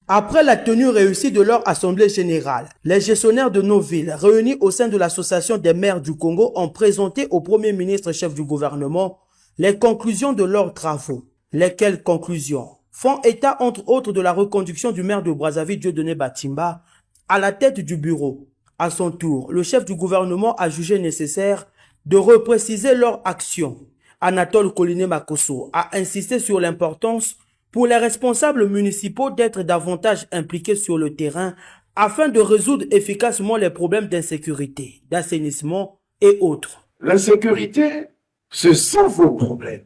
Après la tenue réussie de leur assemblée générale, les gestionnaires de nos villes, réunis au sein de l'Association des maires du Congo, ont présenté au Premier ministre chef du gouvernement les conclusions de leurs travaux. Lesquelles conclusions font état entre autres de la reconduction du maire de Brazzaville, Dieudonné Batimba, à la tête du bureau. À son tour, le chef du gouvernement a jugé nécessaire de repréciser leur action. Anatole Coliné Makosso a insisté sur l'importance pour les responsables municipaux d'être davantage impliqués sur le terrain afin de résoudre efficacement les problèmes d'insécurité, d'assainissement et autres. L'insécurité, ce sont vos problèmes.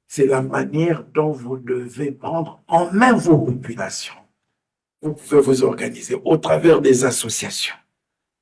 C'est la manière dont vous devez prendre en main vos populations. Vous pouvez vous organiser au travers des associations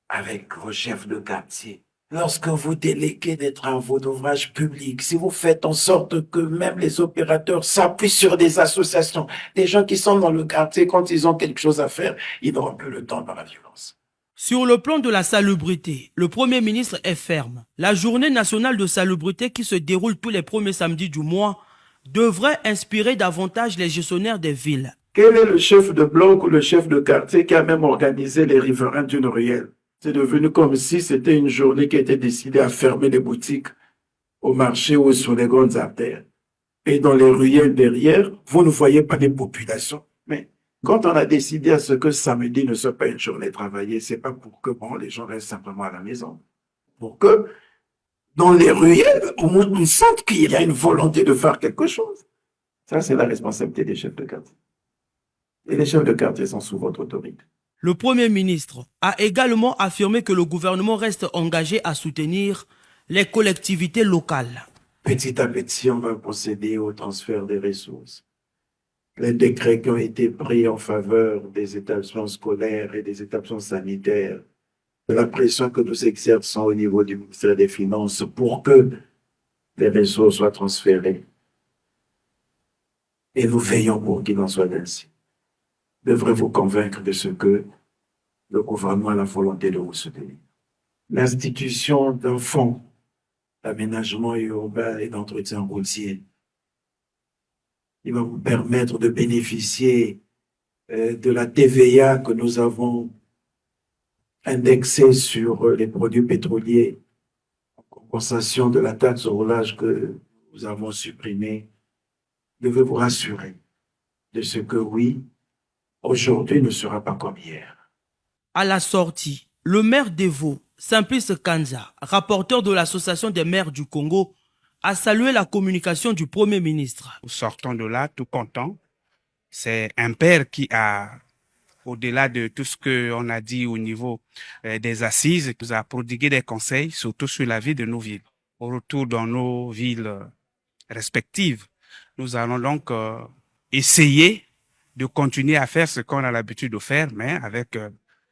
avec vos chefs de quartier. Lorsque vous déléguez des travaux d'ouvrage publics, si vous faites en sorte que même les opérateurs s'appuient sur des associations, des gens qui sont dans le quartier, quand ils ont quelque chose à faire, ils n'auront plus le temps dans la violence. Sur le plan de la salubrité, le Premier ministre est ferme. La journée nationale de salubrité qui se déroule tous les premiers samedis du mois devrait inspirer davantage les gestionnaires des villes. Quel est le chef de bloc ou le chef de quartier qui a même organisé les riverains d'une ruelle? C'est devenu comme si c'était une journée qui était décidée à fermer les boutiques au marché ou sur les grandes artères. Et dans les ruelles derrière, vous ne voyez pas des populations. Mais quand on a décidé à ce que samedi ne soit pas une journée travaillée, c'est pas pour que les gens restent simplement à la maison. Pour que dans les ruelles, au moins on sente qu'il y a une volonté de faire quelque chose. Ça, c'est la responsabilité des chefs de quartier. Et les chefs de quartier sont sous votre autorité. Le Premier ministre a également affirmé que le gouvernement reste engagé à soutenir les collectivités locales. Petit à petit, on va procéder au transfert des ressources. Les décrets qui ont été pris en faveur des établissements scolaires et des établissements sanitaires, de la pression que nous exerçons au niveau du ministère des Finances pour que les ressources soient transférées. Et nous veillons pour qu'il en soit ainsi. Devrait vous convaincre de ce que le gouvernement a la volonté de vous soutenir. L'institution d'un fonds d'aménagement urbain et d'entretien routier, il va vous permettre de bénéficier de la TVA que nous avons indexée sur les produits pétroliers, en compensation de la taxe au roulage que nous avons supprimée. Je veux vous rassurer de ce que oui, aujourd'hui ne sera pas comme hier. À la sortie, le maire d'Evo, Simplice Kanza, rapporteur de l'Association des maires du Congo, a salué la communication du Premier ministre. Nous sortons de là tout contents. C'est un père qui a, au-delà de tout ce qu'on a dit au niveau des assises, nous a prodigué des conseils, surtout sur la vie de nos villes. Au retour dans nos villes respectives, nous allons donc essayer de continuer à faire ce qu'on a l'habitude de faire, mais avec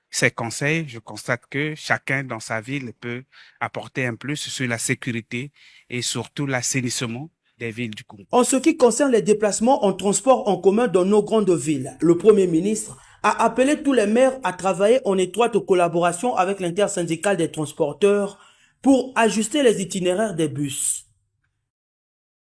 ces conseils, je constate que chacun dans sa ville peut apporter un plus sur la sécurité et surtout l'assainissement des villes du Congo. En ce qui concerne les déplacements en transport en commun dans nos grandes villes, le Premier ministre a appelé tous les maires à travailler en étroite collaboration avec l'intersyndicale des transporteurs pour ajuster les itinéraires des bus.